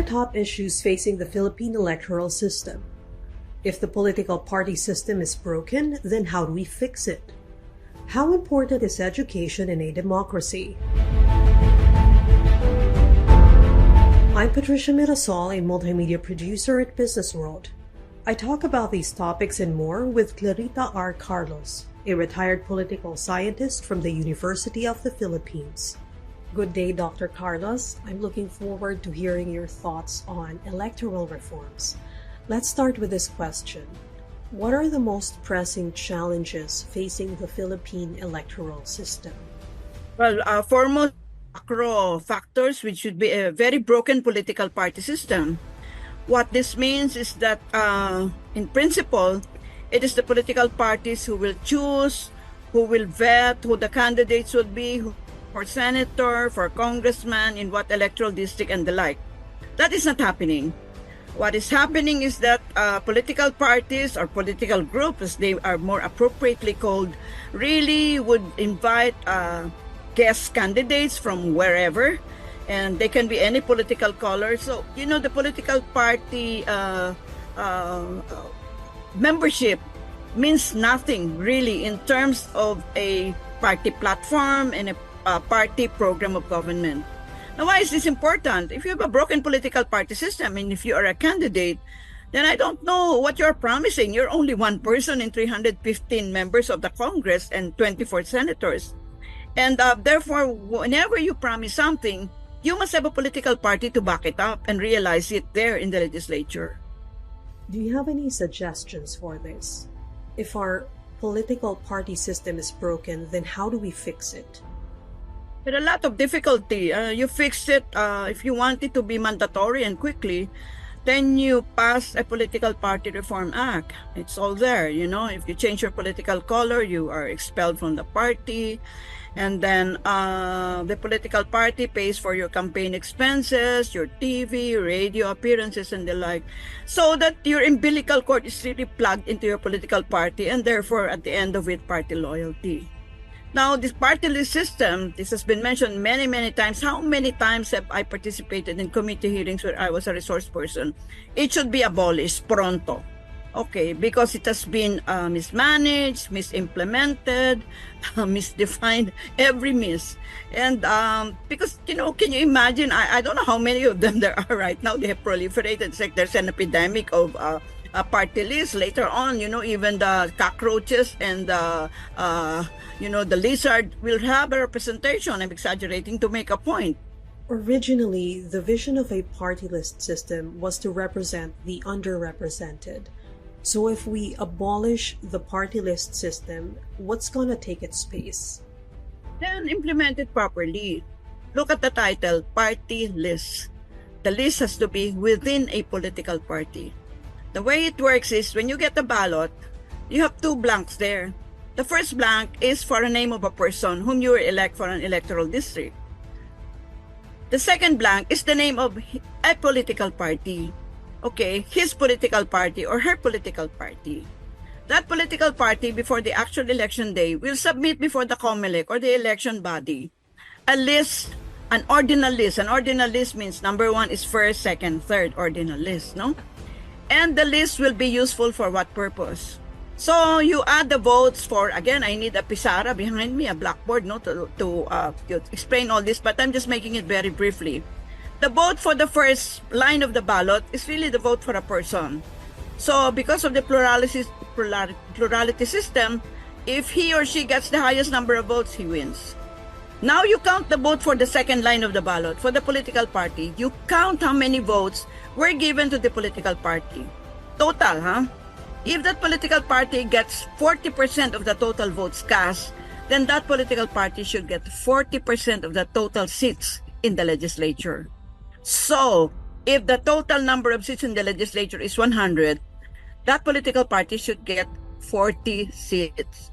top issues facing the Philippine electoral system. If the political party system is broken, then how do we fix it? How important is education in a democracy? I'm Patricia Mirasol, a multimedia producer at BusinessWorld. I talk about these topics and more with Clarita R. Carlos, a retired political scientist from the University of the Philippines. Good day, Dr. Carlos. I'm looking forward to hearing your thoughts on electoral reforms. Let's start with this question. What are the most pressing challenges facing the Philippine electoral system? Well, foremost macro factors, which should be a very broken political party system. What this means is that, in principle, it is the political parties who will choose, who will vet who the candidates would be, for senator, for congressman, in what electoral district and the like. That is not happening. What is happening is that political parties or political groups, as they are more appropriately called, really would invite guest candidates from wherever, and they can be any political color. So, the political party membership means nothing really in terms of a party platform and a party program of government. Now, why is this important? If you have a broken political party system and if you are a candidate, then I don't know what you're promising. You're only one person in 315 members of the Congress and 24 senators. And therefore, whenever you promise something, you must have a political party to back it up and realize it there in the legislature. Do you have any suggestions for this? If our political party system is broken, then how do we fix it? With a lot of difficulty. You fix it if you want it to be mandatory and quickly, then you pass a political party reform act. It's all there, If you change your political color, you are expelled from the party. And then the political party pays for your campaign expenses, your TV, radio appearances, and the like, so that your umbilical cord is really plugged into your political party, and therefore, at the end of it, party loyalty. Now, this party list system, this has been mentioned many, many times. How many times have I participated in committee hearings where I was a resource person? It should be abolished pronto. Okay, because it has been mismanaged, misimplemented, misdefined, every miss. And because, can you imagine, I don't know how many of them there are right now. They have proliferated. It's like there's an epidemic of a party list. Later on, even the cockroaches and the lizard will have a representation. I'm exaggerating to make a point. Originally, the vision of a party list system was to represent the underrepresented. So if we abolish the party list system, what's going to take its place? Then implement it properly. Look at the title, party list. The list has to be within a political party. The way it works is when you get the ballot, you have two blanks there. The first blank is for a name of a person whom you will elect for an electoral district. The second blank is the name of a political party. Okay, his political party or her political party. That political party, before the actual election day, will submit before the COMELEC or the election body a list, an ordinal list. An ordinal list means number one is first, second, third ordinal list, no? And the list will be useful for what purpose? So you add the votes for, again, I need a pizarra behind me, a blackboard, no, to explain all this, but I'm just making it very briefly. The vote for the first line of the ballot is really the vote for a person. So because of the plurality system, if he or she gets the highest number of votes, he wins. Now you count the vote for the second line of the ballot, for the political party. You count how many votes were given to the political party. Total, huh? If that political party gets 40% of the total votes cast, then that political party should get 40% of the total seats in the legislature. So, if the total number of seats in the legislature is 100, that political party should get 40 seats.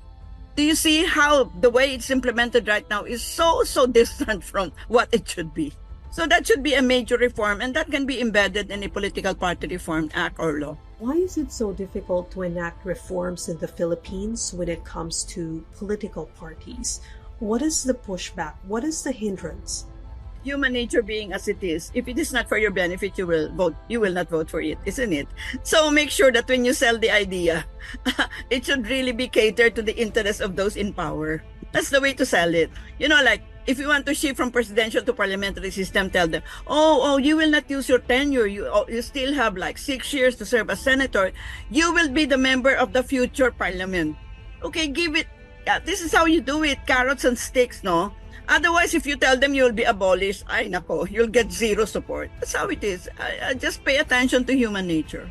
Do you see how the way it's implemented right now is so distant from what it should be? So that should be a major reform, and that can be embedded in a political party reform act or law. Why is it so difficult to enact reforms in the Philippines when it comes to political parties? What is the pushback? What is the hindrance? human nature being as it is, if it is not for your benefit, you will not vote for it, isn't it? So make sure that when you sell the idea, it should really be catered to the interest of those in power. That's the way to sell it. Like if you want to shift from presidential to parliamentary system, tell them, oh, you will not use your tenure. You still have like 6 years to serve as senator. You will be the member of the future parliament. Okay, give it. Yeah, this is how you do it. Carrots and sticks, no? Otherwise, if you tell them you'll be abolished, ay nako, you'll get zero support. That's how it is. I just pay attention to human nature.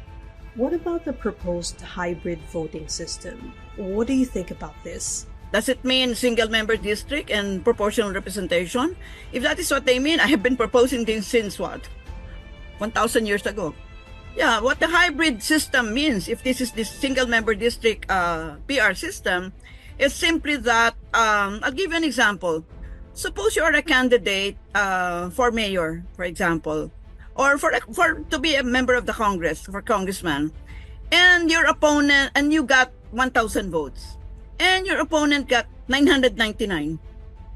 What about the proposed hybrid voting system? What do you think about this? Does it mean single-member district and proportional representation? If that is what they mean, I have been proposing this since what? 1,000 years ago. Yeah, what the hybrid system means, if this is the single-member district PR system, is simply that, I'll give you an example. Suppose you are a candidate for mayor, for example, or for to be a member of the Congress, for congressman, and your opponent, and you got 1,000 votes, and your opponent got 999.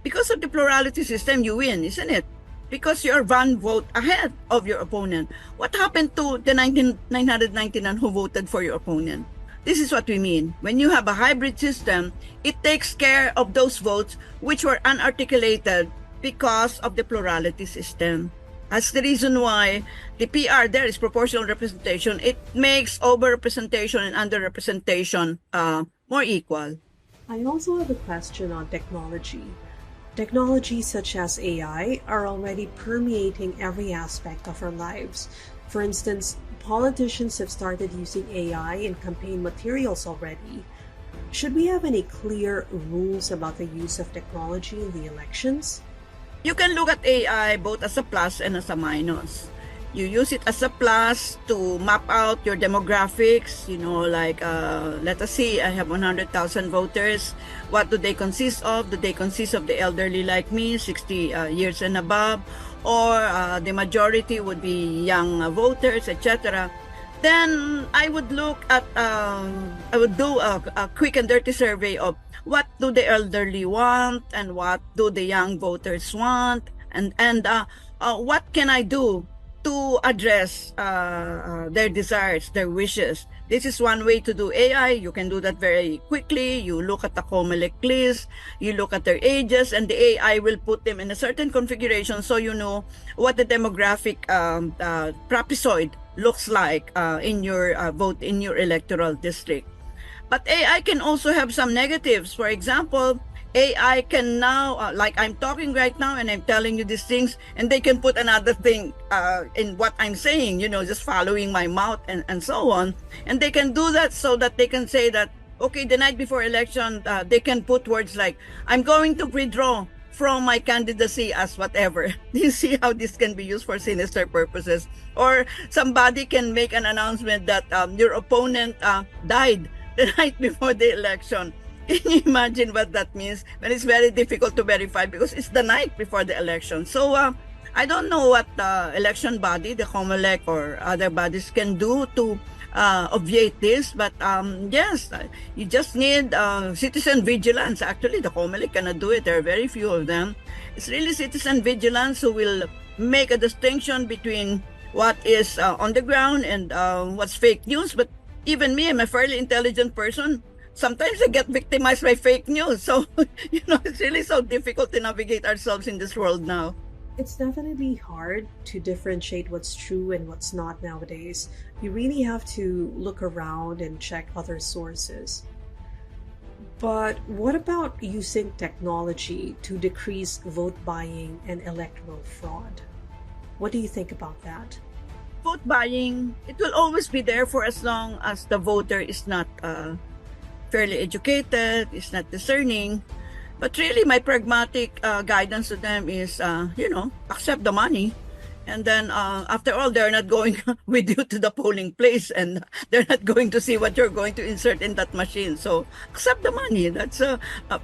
Because of the plurality system, you win, isn't it? Because you're one vote ahead of your opponent. What happened to the 999 who voted for your opponent? This is what we mean. When you have a hybrid system, it takes care of those votes which were unarticulated because of the plurality system. That's the reason why the PR there is proportional representation. It makes overrepresentation and underrepresentation more equal. I also have a question on technology. Technologies such as AI are already permeating every aspect of our lives. For instance, politicians have started using AI in campaign materials already. Should we have any clear rules about the use of technology in the elections? You can look at AI both as a plus and as a minus. You use it as a plus to map out your demographics, like, let us see, I have 100,000 voters. What do they consist of? Do they consist of the elderly like me, 60 years and above? Or the majority would be young voters, etc. Then I would look at, I would do a quick and dirty survey of what do the elderly want and what do the young voters want, and what can I do to address their desires, their wishes. This is one way to do AI. You can do that very quickly. You look at the COMELEC list, you look at their ages, and the AI will put them in a certain configuration so you know what the demographic trapezoid looks like in your vote, in your electoral district. But AI can also have some negatives. For example, AI can now, like I'm talking right now and I'm telling you these things, and they can put another thing in what I'm saying, just following my mouth and so on. And they can do that so that they can say that, okay, the night before election, they can put words like, I'm going to withdraw from my candidacy as whatever. You see how this can be used for sinister purposes. Or somebody can make an announcement that your opponent died the night before the election. Can you imagine what that means? When it's very difficult to verify because it's the night before the election. So I don't know what the election body, the COMELEC or other bodies can do to obviate this. But yes, you just need citizen vigilance. Actually, the COMELEC cannot do it. There are very few of them. It's really citizen vigilance who will make a distinction between what is on the ground and what's fake news. But even me, I'm a fairly intelligent person. Sometimes I get victimized by fake news. So, it's really so difficult to navigate ourselves in this world now. It's definitely hard to differentiate what's true and what's not nowadays. You really have to look around and check other sources. But what about using technology to decrease vote buying and electoral fraud? What do you think about that? Vote buying, it will always be there for as long as the voter is not fairly educated, is not discerning. But really, my pragmatic guidance to them is, accept the money. And then, after all, they're not going with you to the polling place, and they're not going to see what you're going to insert in that machine. So, accept the money. That's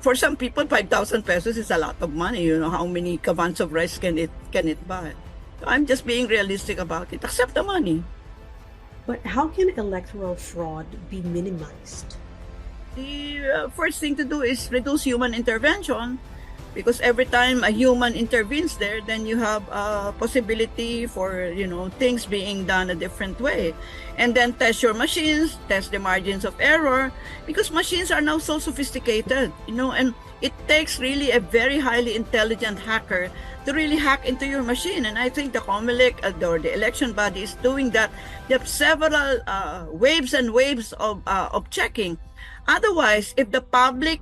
for some people, 5,000 pesos is a lot of money. How many kavans of rice can it buy? So I'm just being realistic about it. Accept the money. But how can electoral fraud be minimized? The first thing to do is reduce human intervention. because every time a human intervenes there, then you have a possibility for, things being done a different way. And then test your machines, test the margins of error, because machines are now so sophisticated, and it takes really a very highly intelligent hacker to really hack into your machine. And I think the COMELEC or the election body is doing that. They have several waves and waves of checking. Otherwise, if the public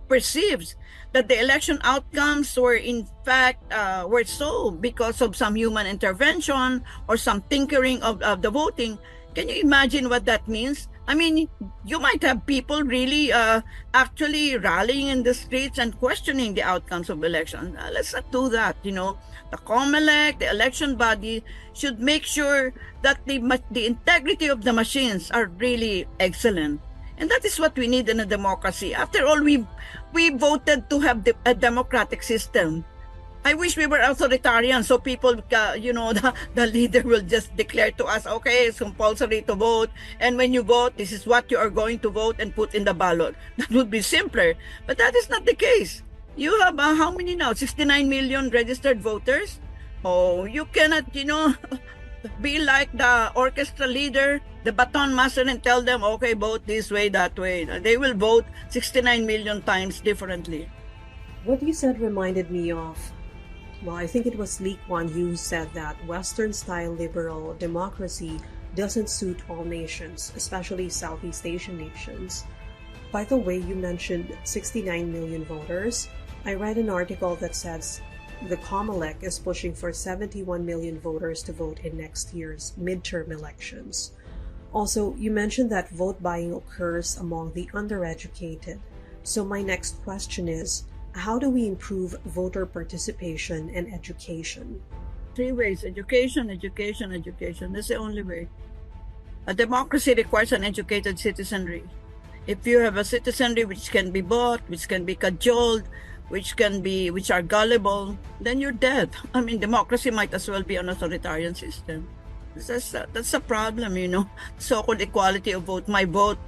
perceives that the election outcomes were in fact were so because of some human intervention or some tinkering of the voting, can you imagine what that means? I mean, you might have people really actually rallying in the streets and questioning the outcomes of elections. Let's not do that. The COMELEC, the election body, should make sure that the integrity of the machines are really excellent. And that is what we need in a democracy. After all, we voted to have a democratic system. I wish we were authoritarian, so people, the leader will just declare to us, okay, it's compulsory to vote. And when you vote, this is what you are going to vote and put in the ballot. That would be simpler. But that is not the case. You have how many now? 69 million registered voters? Oh, you cannot, be like the orchestra leader, the baton master, and tell them, okay, vote this way, that way. They will vote 69 million times differently. What you said reminded me of, well, I think it was Lee Kuan Yew said that Western-style liberal democracy doesn't suit all nations, especially Southeast Asian nations. By the way, you mentioned 69 million voters. I read an article that says the COMELEC is pushing for 71 million voters to vote in next year's midterm elections. Also, you mentioned that vote buying occurs among the undereducated. So my next question is, how do we improve voter participation and education? 3 ways: education, education, education. That's the only way. A democracy requires an educated citizenry. If you have a citizenry which can be bought, which can be cajoled, which are gullible, then you're dead. I mean, democracy might as well be an authoritarian system. That's a problem, so-called equality of vote. My vote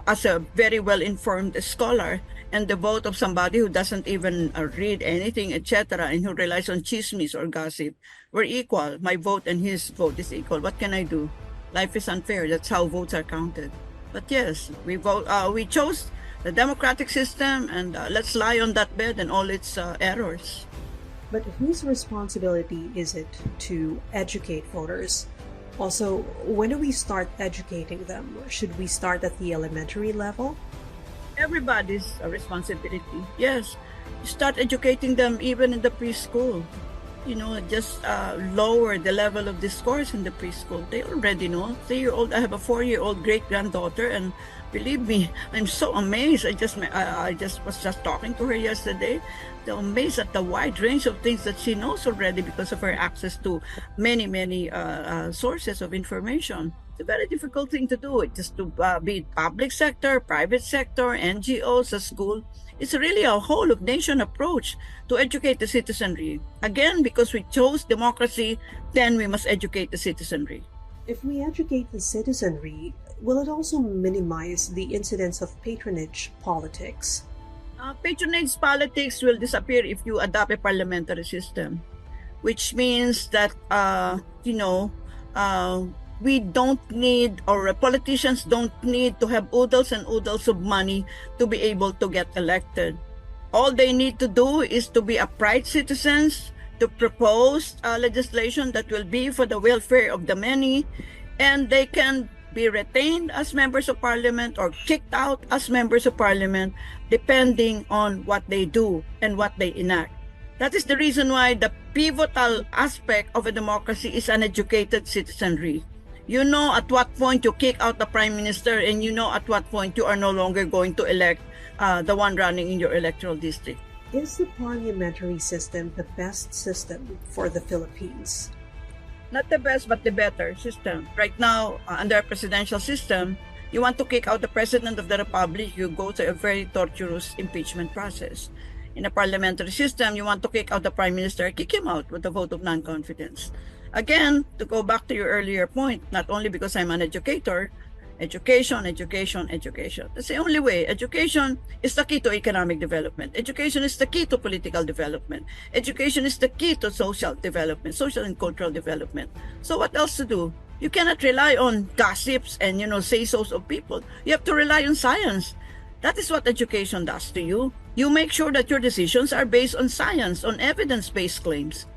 as a very well-informed scholar, and the vote of somebody who doesn't even read anything, etc., and who relies on chismes or gossip, we're equal. My vote and his vote is equal. What can I do? Life is unfair. That's how votes are counted. But yes, we chose the democratic system, and let's lie on that bed and all its errors. But whose responsibility is it to educate voters? Also, when do we start educating them? Should we start at the elementary level? Everybody's responsibility. Yes, you start educating them even in the preschool. Just lower the level of discourse in the preschool. They already know. 3-year-old. I have a 4-year-old great-granddaughter, and believe me, I'm so amazed. I just was talking to her yesterday. I'm amazed at the wide range of things that she knows already because of her access to many sources of information. It's a very difficult thing to do. Just to be public sector, private sector, NGOs, a school. It's really a whole of nation approach to educate the citizenry. Again, because we chose democracy, then we must educate the citizenry. If we educate the citizenry, will it also minimize the incidence of patronage politics? Patronage politics will disappear if you adopt a parliamentary system, which means that, we don't need, or politicians don't need to have oodles and oodles of money to be able to get elected. All they need to do is to be upright citizens, to propose legislation that will be for the welfare of the many, and they can be retained as members of parliament or kicked out as members of parliament, depending on what they do and what they enact. That is the reason why the pivotal aspect of a democracy is an educated citizenry. You know at what point you kick out the prime minister, and you know at what point you are no longer going to elect the one running in your electoral district. Is the parliamentary system the best system for the Philippines? Not the best, but the better system. Right now, under a presidential system, you want to kick out the president of the republic, you go through a very torturous impeachment process. In a parliamentary system, you want to kick out the prime minister, kick him out with a vote of non-confidence. Again, to go back to your earlier point, not only because I'm an educator, Education, education, education. That's the only way. Education is the key to economic development. Education is the key to political development. Education is the key to social development, social and cultural development. So what else to do? You cannot rely on gossips and, say-sos of people. You have to rely on science. That is what education does to you. You make sure that your decisions are based on science, on evidence-based claims,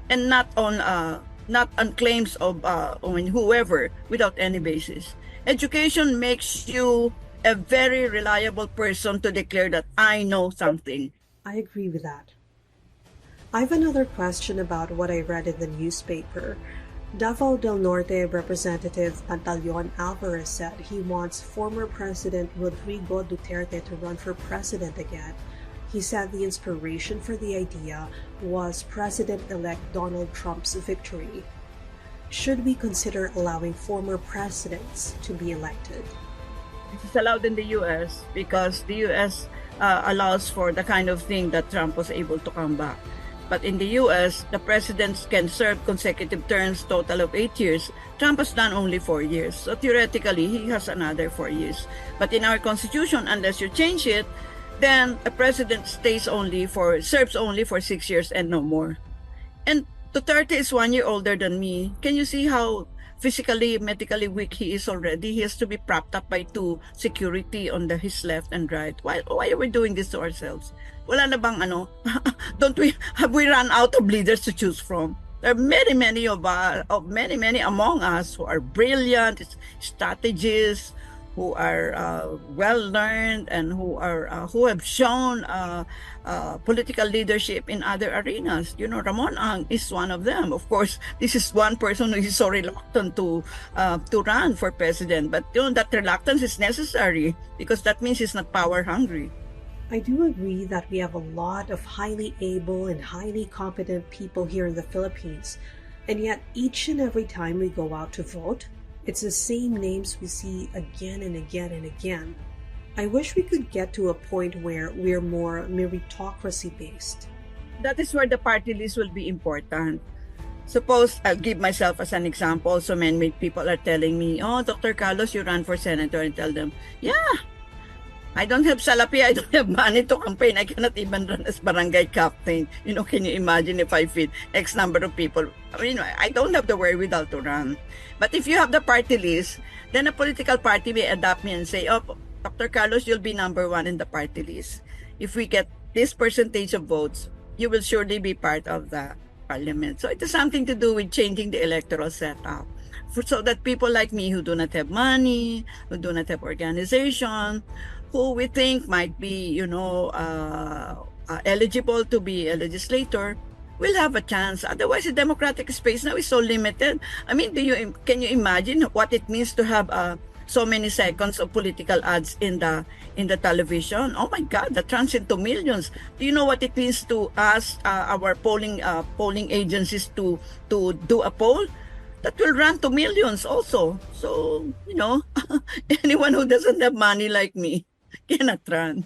and not on claims of whoever without any basis. Education makes you a very reliable person to declare that I know something. I agree with that. I have another question about what I read in the newspaper. Davao del Norte Representative Pantaleon Alvarez said he wants former President Rodrigo Duterte to run for president again. He said the inspiration for the idea was President-elect Donald Trump's victory. Should we consider allowing former presidents to be elected? It is allowed in the U.S. because the U.S. Allows for the kind of thing that Trump was able to come back. But in the U.S., the presidents can serve consecutive terms, total of 8 years. Trump has done only 4 years. So theoretically, he has another 4 years. But in our Constitution, unless you change it, then a president serves only for 6 years and no more. And Duterte is 1 year older than me. Can you see how physically, medically weak he is already? He has to be propped up by 2 security on his left and right. Why are we doing this to ourselves? Wala na bang have we run out of leaders to choose from? There are many among us who are brilliant strategists, who are well-learned, and who have shown political leadership in other arenas. Ramon Ang is one of them. Of course, this is one person who is so reluctant to run for president. But that reluctance is necessary because that means he's not power hungry. I do agree that we have a lot of highly able and highly competent people here in the Philippines, and yet each and every time we go out to vote, it's the same names we see again and again and again. I wish we could get to a point where we're more meritocracy-based. That is where the party list will be important. Suppose, I'll give myself as an example. So many people are telling me, "Oh, Dr. Carlos, you run for senator," and tell them, "Yeah, I don't have salapi, I don't have money to campaign. I cannot even run as barangay captain. Can you imagine if I feed X number of people? I don't have the wherewithal to run." But if you have the party list, then a political party may adopt me and say, "Oh, Dr. Carlos, you'll be number 1 in the party list. If we get this percentage of votes, you will surely be part of the parliament." So it has something to do with changing the electoral setup, so that people like me who do not have money, who do not have organization, who we think might be, eligible to be a legislator, will have a chance. Otherwise, the democratic space now is so limited. Can you imagine what it means to have so many seconds of political ads in the television? Oh my God, that runs into millions. Do you know what it means to ask our polling agencies to do a poll? That will run to millions also. So, anyone who doesn't have money like me cannot run.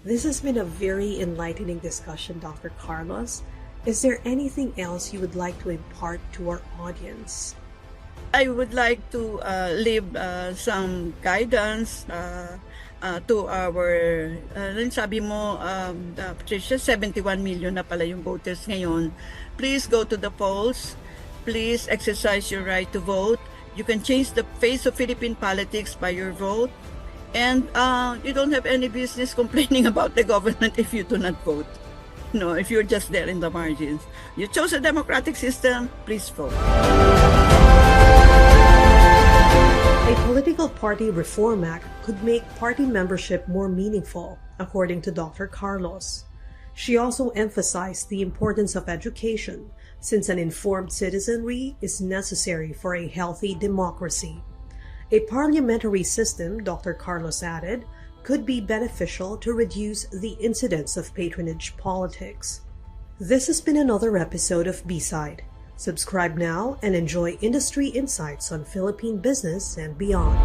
This has been a very enlightening discussion, Dr. Carlos. Is there anything else you would like to impart to our audience? I would like to leave some guidance to our, sabi mo, Patricia, 71 million na pala yung voters ngayon. Please go to the polls. Please exercise your right to vote. You can change the face of Philippine politics by your vote. And you don't have any business complaining about the government if you do not vote. If you're just there in the margins. You chose a democratic system, please vote. A political party reform act could make party membership more meaningful, according to Dr. Carlos. She also emphasized the importance of education, since an informed citizenry is necessary for a healthy democracy. A parliamentary system, Dr. Carlos added, could be beneficial to reduce the incidence of patronage politics. This has been another episode of B-Side. Subscribe now and enjoy industry insights on Philippine business and beyond.